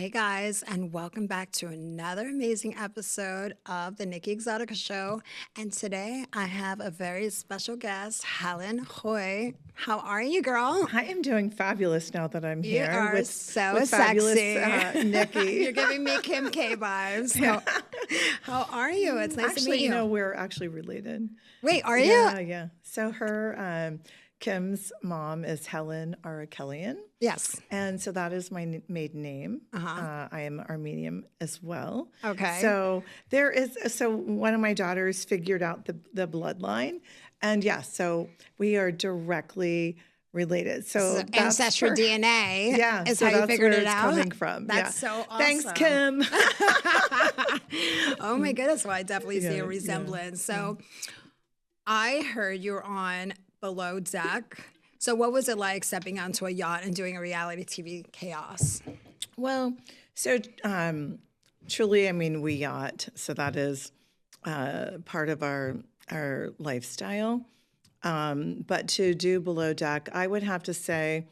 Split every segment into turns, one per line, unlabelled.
Hey guys, and welcome back to another amazing episode of the Nikki ExotiKa Show. And today I have a very special guest, Helen Hoey. How are you, girl?
I am doing fabulous now that I'm
You
here.
are
with
so
sexy.
sexy.
Nikki.
You're giving me Kim K vibes. How are you? It's nice to
Actually,
meet you.
we're actually related.
Wait, are you?
Yeah. So Kim's mom is Helen Arakelian.
Yes.
And so that is my maiden name. I am Armenian as well.
Okay.
So one of my daughters figured out the bloodline. And so we are directly related. So that's
ancestry DNA is how you figured it out.
Coming from.
That's so awesome.
Thanks, Kim.
Oh my goodness. Well, I definitely see a resemblance. So I heard you were on Below Deck. So what was it like stepping onto a yacht and doing a reality TV chaos?
Well, so truly, we yacht. So that is part of our lifestyle. But to do Below Deck, I would have to say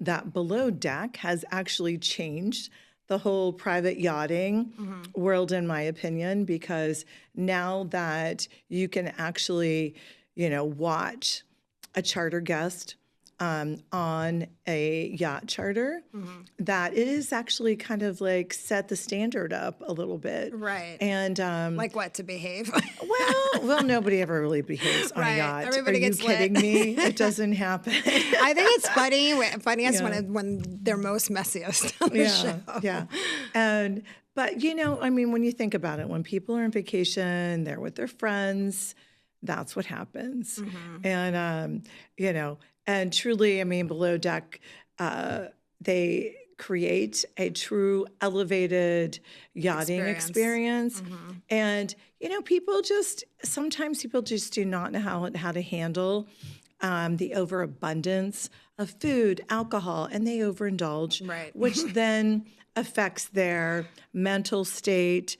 that Below Deck has actually changed the whole private yachting world, in my opinion, because now that you can actually, watch a charter guest on a yacht charter, that it is actually kind of like set the standard up a little bit.
Right.
And
like what, to behave?
well, nobody ever really behaves on a yacht.
Everybody
Are
gets
you kidding
lit.
me? It doesn't happen.
I think it's funniest when they're most messiest on the show.
Yeah. But when you think about it, when people are on vacation, they're with their friends, that's what happens. And, and truly, Below Deck, they create a true elevated yachting experience. And, sometimes people just do not know how to handle the overabundance of food, alcohol, and they overindulge, which then affects their mental state,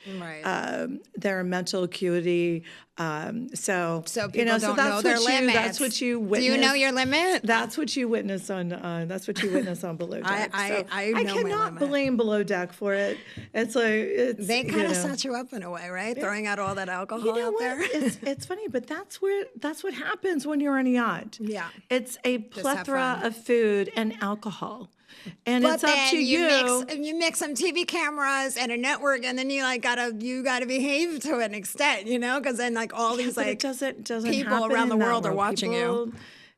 their mental acuity. So
people don't know their limits.
That's what you witness.
Do you know your limit?
That's what you witness on. That's what you witness on Below Deck.
I know
cannot
my limit.
blame Below Deck for it.
They kind of set you up in a way, right? Throwing out all that alcohol out there.
It's funny, but that's what happens when you're on a yacht.
Yeah,
it's a plethora of food and alcohol. And
but
it's up to you.
You mix some TV cameras and a network, and then you gotta behave to an extent, because then all these
it doesn't
people around the world are watching you.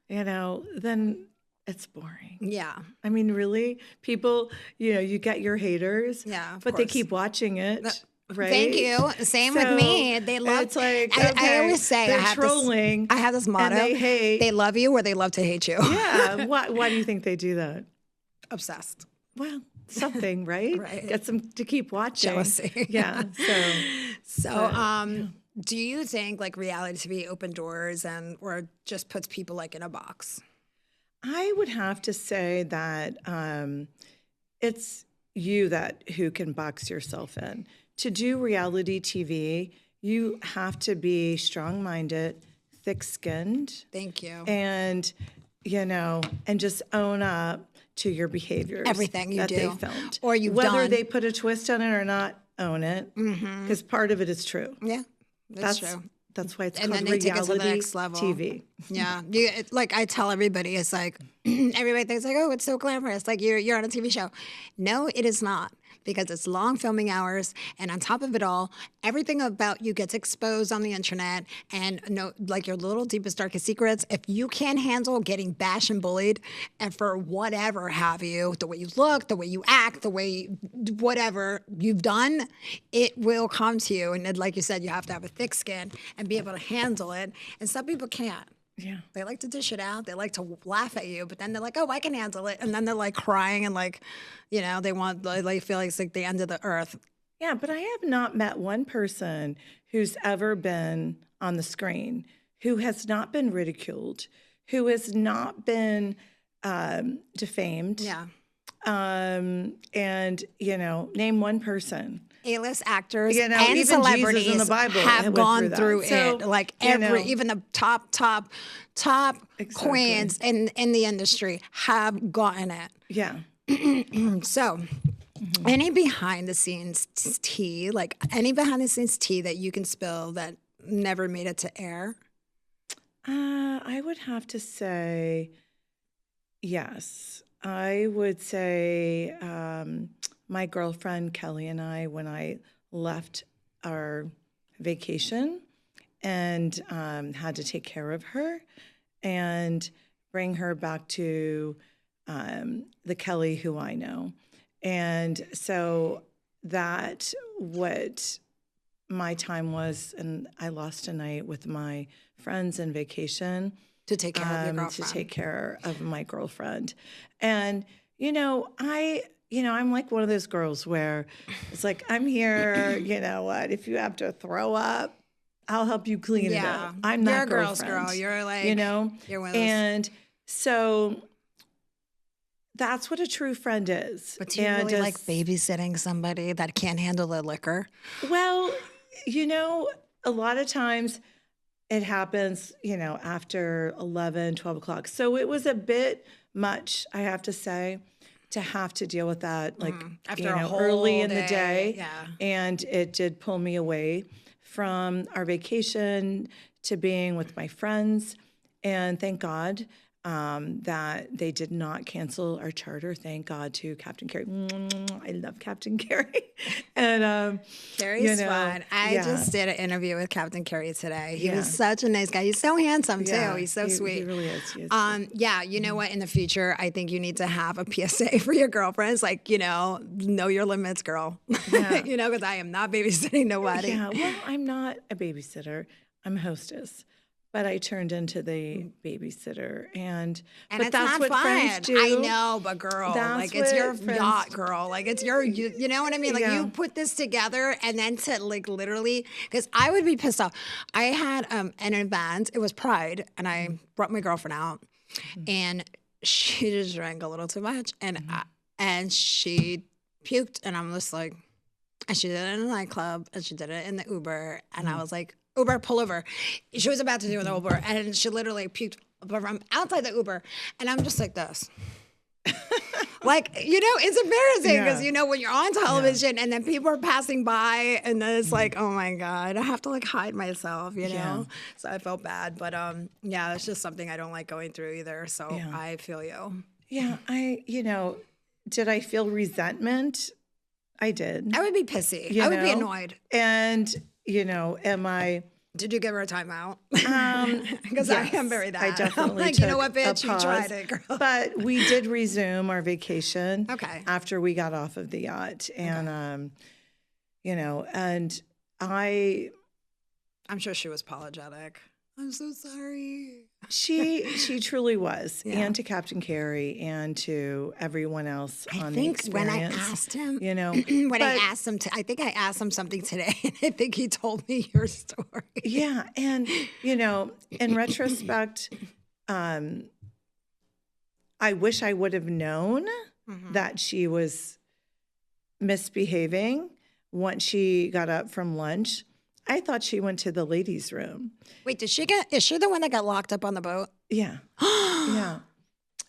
Then it's boring.
Yeah.
Really, people, you get your haters.
Yeah,
but they keep watching it. Right?
Thank you. Same with me. They love.
It's like
I always say
they're trolling.
I have this motto.
And they hate.
They love you or they love to hate you.
Yeah. Why do you think they do that?
Obsessed.
Well, something, right?
Right.
Gets them to keep watching.
Jealousy.
Yeah.
Do you think reality TV open doors or just puts people in a box?
I would have to say that it's you who can box yourself in. To do reality TV, you have to be strong-minded, thick-skinned.
Thank you.
And, and just own up to your behaviors.
Everything you
that
do.
They filmed.
Or you've
Whether
done.
they put a twist on it or not, own it. Because part of it is true.
Yeah, that's true.
That's why it's
and
called
then they
reality
take it to the next level.
TV.
Yeah, I tell everybody, it's everybody thinks oh, it's so glamorous, you're on a TV show. No, it is not, because it's long filming hours, and on top of it all, everything about you gets exposed on the internet, and your little deepest, darkest secrets. If you can't handle getting bashed and bullied, and for whatever have you, the way you look, the way you act, the way whatever you've done, it will come to you. And like you said, you have to have a thick skin and be able to handle it. And some people can't.
Yeah.
They like to dish it out. They like to laugh at you, but then they're like, oh, I can handle it. And then they're crying and they feel like it's the end of the earth.
Yeah, but I have not met one person who's ever been on the screen who has not been ridiculed, who has not been defamed.
Yeah.
And, name one person.
A-list actors and
even
celebrities
Jesus in the Bible
have gone through
so,
it. Even the top queens in the industry have gotten it.
Yeah.
So Any behind the scenes tea, like any behind the scenes tea that you can spill that never made it to air?
I would have to say yes. I would say my girlfriend Kelly and I, when I left our vacation and had to take care of her and bring her back to the Kelly who I know. And so that what my time was, and I lost a night with my friends in vacation
To take care of your girlfriend.
to take care of my girlfriend. And I'm like one of those girls where it's like, I'm here, you know what, if you have to throw up, I'll help you clean it up. I'm
You're
that
a girl's
girlfriend,
girl. You're like, you're one of those.
And so that's what a true friend is.
But do you really like babysitting somebody that can't handle the liquor?
Well, a lot of times it happens, after 11, 12 o'clock. So it was a bit much, I have to say, to have to deal with that, like,
After a whole
early in
day,
the day.
yeah.
And it did pull me away from our vacation to being with my friends. And thank God that they did not cancel our charter. Thank God to Captain Carey. I love Captain Carey. And
Carey's fun. I just did an interview with Captain Carey today. He was such a nice guy. He's so handsome too.
Yeah,
He's so sweet.
He really is. He is.
You know what? In the future, I think you need to have a PSA for your girlfriends. Like, know your limits, girl.
Yeah.
Because I am not babysitting nobody.
Yeah. Well, I'm not a babysitter. I'm a hostess. But I turned into the babysitter, but
it's
that's
not
what
fun.
friends do.
I know, but girl,
That's
it's your
what
yacht, girl. Like it's your, you know what I mean? Like you put this together, and then to like literally, because I would be pissed off. I had an event. It was Pride, and I brought my girlfriend out, and she just drank a little too much, and she puked, and I'm just like, and she did it in a nightclub, and she did it in the Uber, and I was like, Uber, pull over. She was about to do the Uber, and she literally puked from outside the Uber, and I'm just like this. Like, it's embarrassing because, when you're on television and then people are passing by and then it's like, oh my God, I have to like hide myself, know? So I felt bad. But it's just something I don't like going through either. So I feel you.
Yeah. Did I feel resentment? I did.
I would be pissy. I would be annoyed.
And, am I...
Did you give her a timeout? Because
yes,
I am very that.
I definitely
I'm like,
took
you know what, bitch,
a
you
pause,
tried it, girl.
But we did resume our vacation.
Okay.
After we got off of the yacht, and and
I'm sure she was apologetic. I'm so sorry.
She truly was, and to Captain Carey and to everyone else on the experience.
When I asked him, I think I asked him something today, and I think he told me your story.
Yeah, and in retrospect, I wish I would have known that she was misbehaving once she got up from lunch. I thought she went to the ladies' room.
Wait, is she the one that got locked up on the boat?
Yeah. Yeah.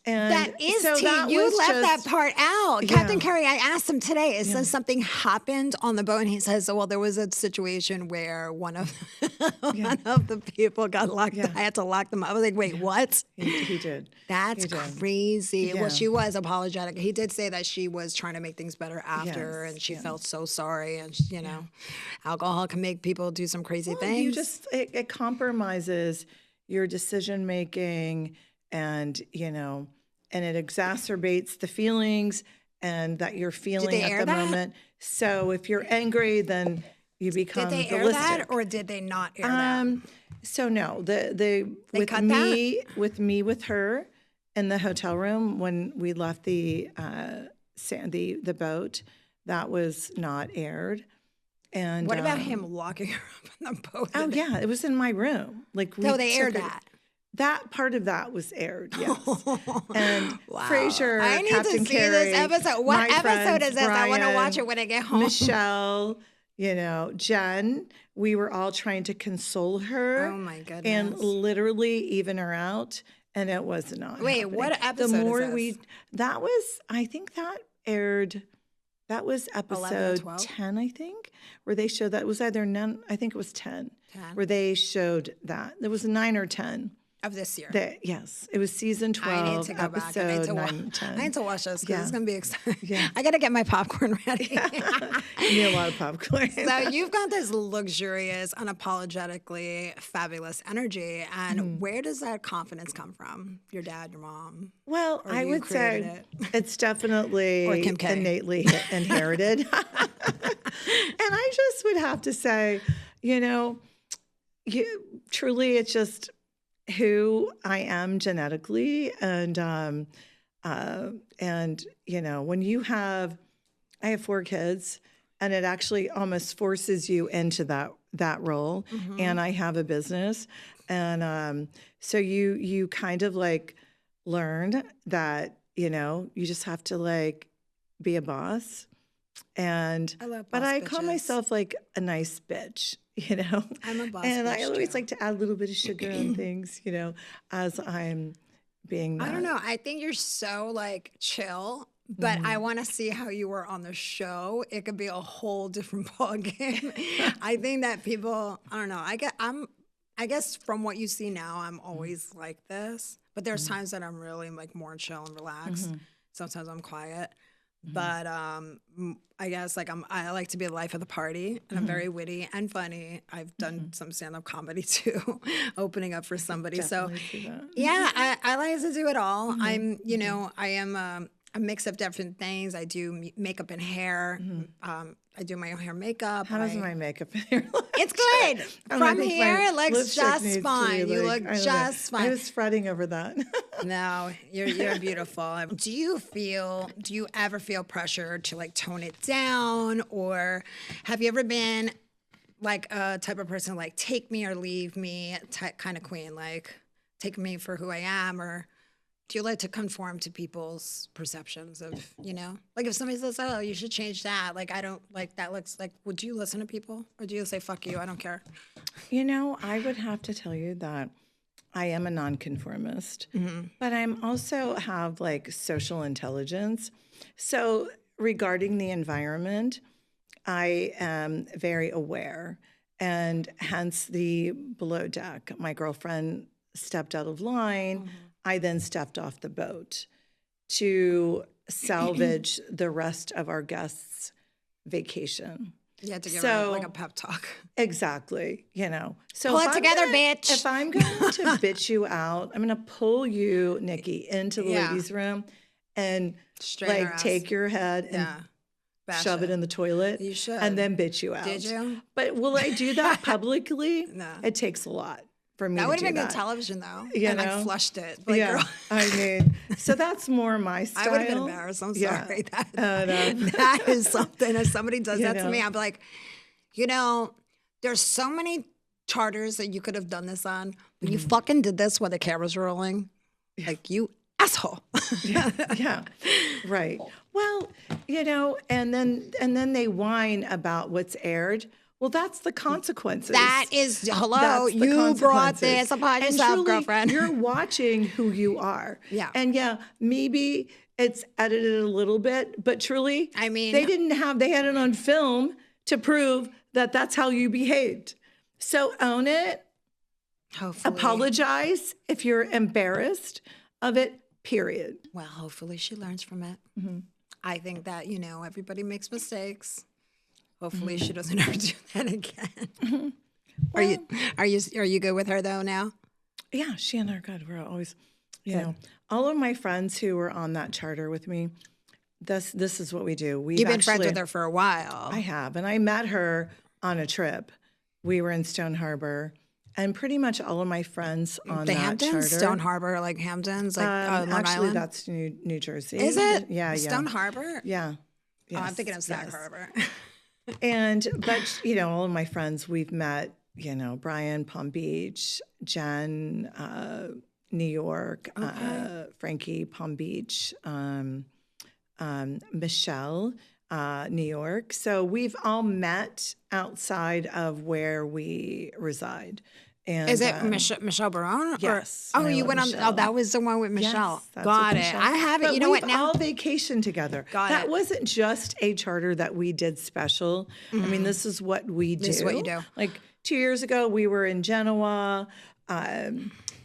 And
that is
so
tea.
that
You
was
left that part out.
Yeah.
Captain Carey, I asked him today, it says something happened on the boat, and he says, well, there was a situation where one of the people got locked up. I had to lock them up. I was like, wait, what?
He did.
That's crazy.
Yeah.
Well, she was apologetic. He did say that she was trying to make things better after, and she felt so sorry. And, alcohol can make people do some crazy things.
It compromises your decision-making and, and it exacerbates the feelings and that you're feeling at the moment. So if you're angry, then you become
Did they
ballistic.
air that or did they not air that?
So no, with her in the hotel room when we left the boat, that was not aired. And
what about him locking her up on the boat?
Oh yeah, it was in my room.
So they aired that.
That part of that was aired, yes. And Frasier,
I need
Captain
to see
Carey,
this episode. What episode
friends,
is this?
Brian,
I want to watch it when I get home.
Michelle, Jen, we were all trying to console her.
Oh my goodness.
And literally even her out. And it was not
Wait,
happening.
what episode is this?
I think that aired That was
11 or
episode
12?
10, I think, where they showed that. It was either none, I think it was 10,
10
where they showed that. There was 9 or 10.
of this year.
Yes, it was season 12,
I need to go back. I need
episode
to
9 and 10.
I need to watch this because it's going to be exciting.
Yeah.
I got to get my popcorn ready.
You need a lot of popcorn.
So you've got this luxurious, unapologetically fabulous energy. And where does that confidence come from? Your dad, your mom?
Well,
Or
I
you
would say
created
it's definitely
Or Kim K.
innately inherited. And I just would have to say, truly, it's just who I am genetically, and when I have 4 kids, and it actually almost forces you into that role. And I have a business, and so you kind of like learn that you just have to like be a boss. And
I love
but
boss
I call
bitches.
myself like a nice bitch.
I'm a boss
And I
bitch,
always
too.
like to add a little bit of sugar on things, as I'm being that.
I don't know. I think you're so like chill, but I want to see how you were on the show. It could be a whole different ballgame. I think that people, I don't know. I guess from what you see now, I'm always like this. But there's times that I'm really like more chill and relaxed. Sometimes I'm quiet. But I guess like I like to be the life of the party, and I'm very witty and funny. I've done some stand-up comedy too, opening up for somebody.
Definitely see that.
Yeah, I like to do it all. I'm, I am a mix of different things. I do makeup and hair. I do my own hair and makeup.
How does my makeup in here look?
It's good.
I
From
think
here,
my
it looks
lipstick
just
needs to be,
fine. You
like,
look
I don't know.
just fine.
I was fretting over that.
No, you're beautiful. Do you ever feel pressure to like tone it down, or have you ever been like a type of person like take me or leave me type kind of queen, like take me for who I am, or do you like to conform to people's perceptions of, like if somebody says, oh, you should change that, like I don't like that looks like, would you listen to people, or do you say fuck you, I don't care?
I would have to tell you that I am a nonconformist, but I'm also have like social intelligence. So regarding the environment, I am very aware, and hence the below deck. My girlfriend stepped out of line. I then stepped off the boat to salvage the rest of our guests' vacation.
You had to give
So-
her like a pep talk.
Exactly, So
Pull
if
it
I'm
together,
gonna-
bitch.
If I'm going to bitch you out, I'm going to pull you, Nikki, into the
Yeah.
ladies' room and
Straight her
like
ass.
take your head and
Yeah. Bash
shove it in the toilet.
You should.
And then bitch you out.
Did you?
But will I do that publicly?
No.
It takes a lot for me
That
to
would
do
have been
that.
good television, though.
You
and
know?
I flushed it. Like,
Yeah,
girl,
I mean, so that's more my style.
I would have been embarrassed. I'm
Yeah.
sorry. That,
And,
that is something. If somebody does
You
that to
know.
me, I'd be like, there's so many charters that you could have done this on, but you fucking did this while the camera's rolling. Like, you asshole.
Yeah, right. Well, and then they whine about what's aired. Well, that's the consequences.
That is, hello,
That's the
you brought
consequences.
this upon
And
yourself,
truly,
girlfriend.
You're watching who you are.
Yeah.
And maybe it's edited a little bit, but truly,
I mean-
they had it on film to prove that that's how you behaved. So own it,
Hopefully.
apologize if you're embarrassed of it, period.
Well, hopefully she learns from it. I think that, everybody makes mistakes. Hopefully she doesn't ever do that again. Are you good with her though now?
Yeah, she and I are good. We're always, all of my friends who were on that charter with me, this is what we do.
You've been friends with her for a while.
I have, and I met her on a trip. We were in Stone Harbor, and pretty much all of my friends on
The
that
Hamptons,
charter.
Stone Harbor, like Hamptons, like Long
actually,
Island.
that's New Jersey.
Is it?
Yeah,
Stone Harbor?
Yeah.
Oh, I'm
Yes,
thinking of Sag
yes.
Harbor.
But all of my friends, we've met, Brian, Palm Beach, Jen, New York, Frankie, Palm Beach, Michelle, New York. So we've all met outside of where we reside. And
Is it Michelle Barone?
Yes.
Or, oh, you went on.
Michelle.
Oh, that was the one with Michelle.
Yes, that's
Got
with
it.
Michelle.
I have it.
But
You know what?
we've
Now
all vacationed together.
Got it.
Wasn't just a charter that we did special. I mean, this is what we do.
This is what you do.
Like 2 years ago, we were in Genoa.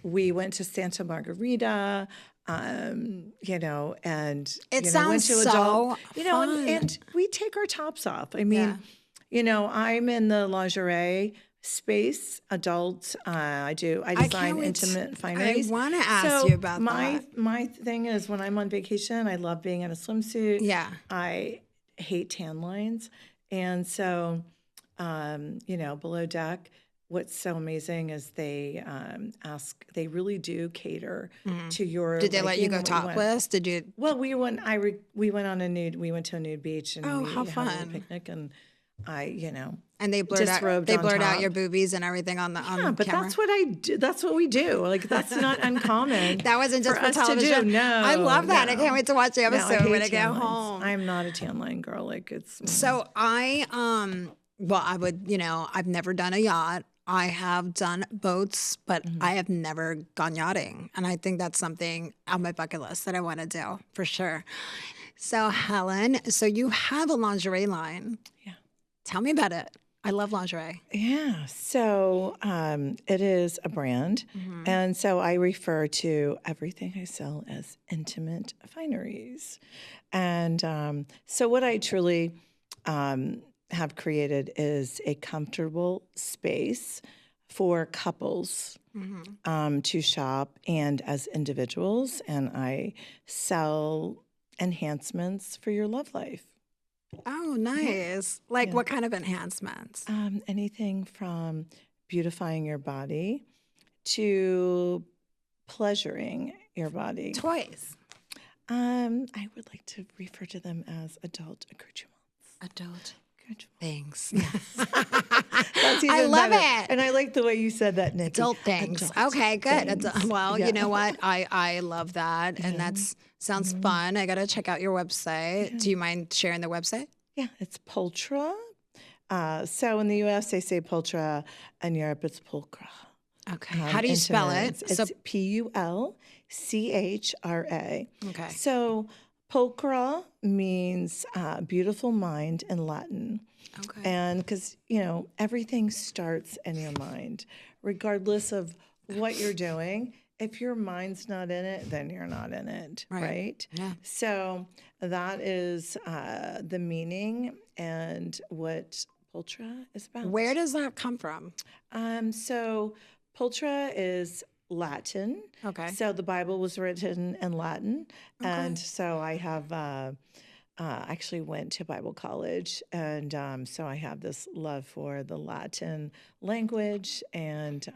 We went to Santa Margarita. You know, and
It
went
sounds
to
so
adult,
fun.
and we take our tops off. I mean,
Yeah.
you know, I'm in the lingerie space, adult. I design
can't wait
intimate fineries.
I want to ask
So
you about
my
that.
my thing is when I'm on vacation, I love being in a swimsuit.
Yeah.
I hate tan lines, and so you know, Below Deck. What's so amazing is they really do cater to your.
Did they let you
liking,
go
what want.
topless? Did you?
Well, we went on a nude. We went to a nude beach and
Oh,
we
how
had a
fun.
little picnic, and I, you know,
And they blurred out.
disrobed
They
on
blurred out
top.
your boobies and everything on the
Yeah, but
camera.
that's what I do. That's what we do. Like that's not uncommon.
That wasn't just for
us to
television.
do. No,
I love that. I
no.
can't wait to watch the
No,
episode
hate
when I get
tan lines.
home.
I'm not a tan line girl. Like it's
So well, I would, you know, I've never done a yacht. I have done boats, but I have never gone yachting. And I think that's something on my bucket list that I want to do for sure. So Helen, so you have a lingerie line.
Yeah.
Tell me about it. I love lingerie.
Yeah. So it is a brand. And so I refer to everything I sell as intimate fineries. And so what I truly have created is a comfortable space for couples to shop and as individuals. And I sell enhancements for your love life.
Oh, nice. Like what kind of enhancements?
Anything from beautifying your body to pleasuring your body.
Toys.
I would like to refer to them as adult accoutrements.
Adult things.
That's even
I love
better.
it.
And I like the way you said that, Nikki.
Adult things.
Adult
Okay, good.
things.
Well,
Yeah.
you know what? I love that. And that's sounds fun. I got to check out your website. Do you mind sharing the website?
Yeah, it's Pulchra. So in the U.S. they say Pulchra, in Europe it's Pulchra.
Okay. How do you spell it?
It's Pulchra.
Okay.
So Pulchra means beautiful mind in Latin.
Okay.
And because, you know, everything starts in your mind, regardless of what you're doing. If your mind's not in it, then you're not in it, right?
Yeah.
So that is the meaning and what Pulchra is about.
Where does that come from?
So Pulchra is Latin.
Okay.
So the Bible was written in Latin. And so I have actually went to Bible college. And so I have this love for the Latin language. And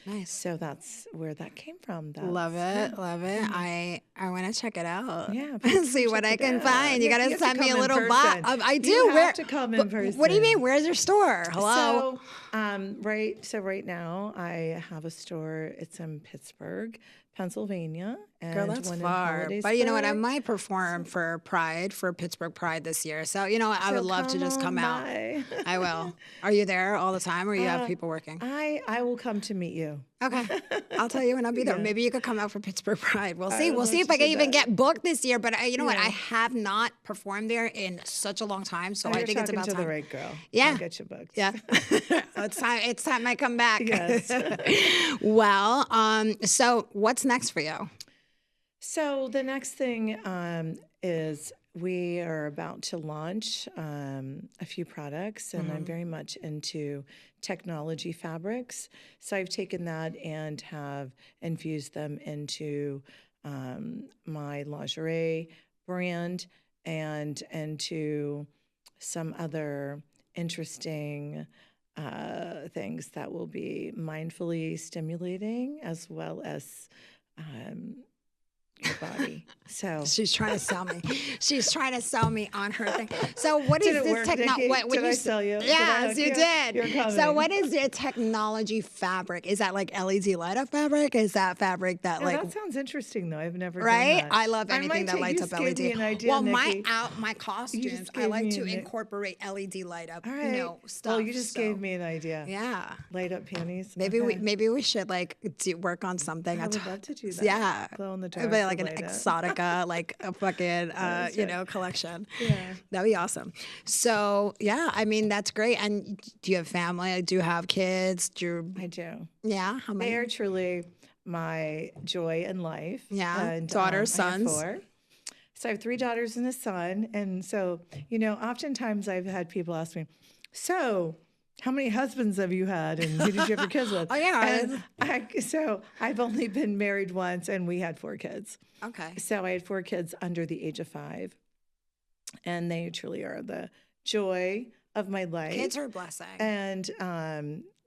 Nice.
so that's where that came from.
Love it. Love it. I want to check it out.
Yeah,
See what I can find. You got to
have
send me a
come in
little box.
person.
I do.
You
Where
have to come in person.
What do you mean? Where's your store? Hello.
So right now I have a store. It's in Pittsburgh, Pennsylvania, and
Girl, that's
one
far.
in
But you know what? I
Hollidaysburg.
might perform for Pride, for Pittsburgh Pride this year. So, you know what? I would love to just come out.
by.
I will. Are you there all the time or you have people working?
I will come to meet you.
Okay. I'll tell you when I'll be there. Maybe you could come out for Pittsburgh Pride. We'll see.
would
We'll see
love
if I
to
can
do
even
that.
get booked this year. But you know what?
Yeah.
I have not performed there in such a long time. So I
You're
think it's
talking
about
to
time.
the right girl.
Yeah.
I'll get you booked.
Yeah. It's time I come back.
Yes.
Well, so what's next for you?
So the next thing is we are about to launch a few products, and I'm very much into technology fabrics. So I've taken that and have infused them into my lingerie brand and into some other interesting things that will be mindfully stimulating as well as your body. So
She's trying to sell me. She's trying to sell me on her thing. So what is
Did it
this
work,
technology?
Nikki? Did I sell you? Did I
Yes,
hook
you
you?
did.
You're coming.
So what is your technology fabric? Is that like LED light up fabric? Is that fabric that
Yeah,
like
that sounds interesting though. I've never
right?
done that.
I love anything that lights up
You
LED.
gave me an idea,
Well,
Nikki.
my costumes,
just
I
gave
like
me
to
an-
incorporate LED light up,
All right.
stuff.
Well, you just
so,
gave me an idea.
yeah.
Light up panties.
Maybe
Okay.
maybe we should like work on something.
I would love to do that.
Yeah,
Glow in the dark.
it'd be like an
light up.
exotica, like a fucking collection.
Yeah.
That'd be awesome. So yeah, I mean that's great. And do you have family? Do you have kids?
I do.
Yeah, how many?
They are truly my joy in life.
Yeah.
And,
Daughters,
I have
sons?
4. So I have 3 daughters and a son. And so, oftentimes I've had people ask me, so how many husbands have you had and who did you have your kids with?
Oh, yeah.
And so I've only been married once and we had 4 kids.
Okay.
So I had 4 kids under the age of 5. And they truly are the joy of my life.
Kids are a blessing.
And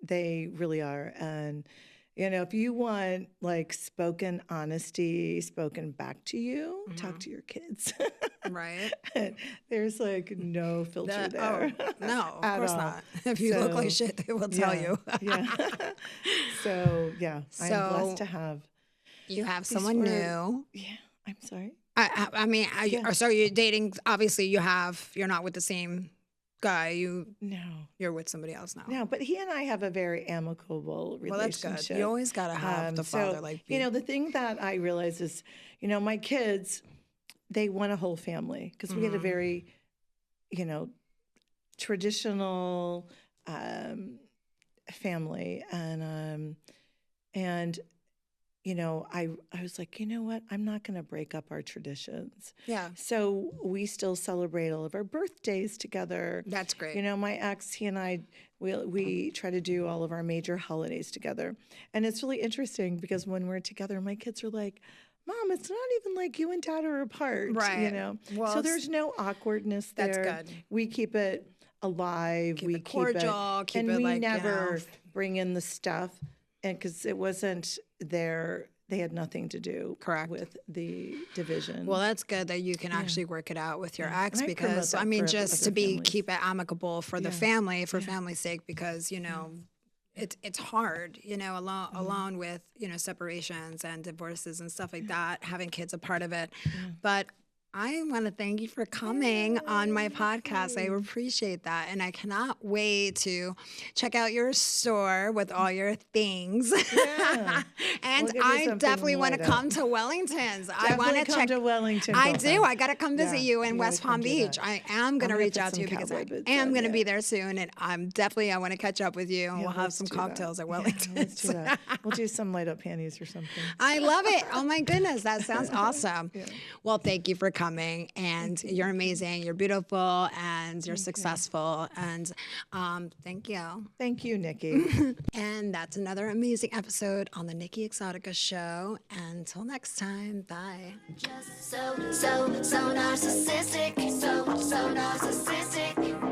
they really are. And, if you want like spoken honesty spoken back to you, talk to your kids.
Right.
There's like no filter there.
Oh, no, of
at
course
all.
not. If you look like shit, they will tell you.
Yeah. So, yeah, I'm
So-
blessed to have.
You have
these
someone
were-
new.
Yeah, I'm sorry.
I mean, so you're dating. Obviously, you're not with the same guy. You're with somebody else now.
No, but he and I have a very amicable relationship.
Well, that's good. You always gotta have the father
So,
like.
the thing that I realize is, my kids, they want a whole family because we had a very, traditional family, and I was like, you know what? I'm not going to break up our traditions.
Yeah,
So we still celebrate all of our birthdays together.
that's great.
My ex, he and I, we try to do all of our major holidays together. And it's really interesting because when we're together, my kids are like, Mom, it's not even like you and Dad are apart.
Right. Well,
so there's no awkwardness there.
That's good.
We keep it alive.
Keep it cordial, keep
and
it
we
like,
never bring in the stuff. And because it wasn't there, they had nothing to do
Correct.
with the division.
Well, that's good that you can actually work it out with your ex
And I promote
because
that
I mean,
for
just
other
to
families.
keep it amicable for the family, for family's sake, because it's hard, alone with separations and divorces and stuff like that. Having kids a part of it, but. I want to thank you for coming on my podcast. I appreciate that. And I cannot wait to check out your store with all your things.
Yeah.
And
We'll give you
I
something
definitely want to
light up.
come to Wellington's. I
Definitely
want to
come
check.
to Wellington.
I
girlfriend.
do. I got to come visit
Yeah,
you in
you
West
gotta
Palm
come do
Beach.
that.
I am going to
gonna
reach
put
out to
some
you because
cowboy
I
boots
am
on,
going to
yeah.
be there soon. And I want to catch up with you and we'll have
let's
some
do that.
cocktails at
Yeah,
Wellington's.
let's do that. We'll do some light up panties or something.
I love it. Oh my goodness, that sounds awesome.
Yeah.
Well, thank you for coming, and you're amazing. You're beautiful, and you're successful, and thank you.
Thank you, Nikki.
And that's another amazing episode on the Nikki ExotiKa Show. Until next time, bye.
Just so narcissistic, so narcissistic.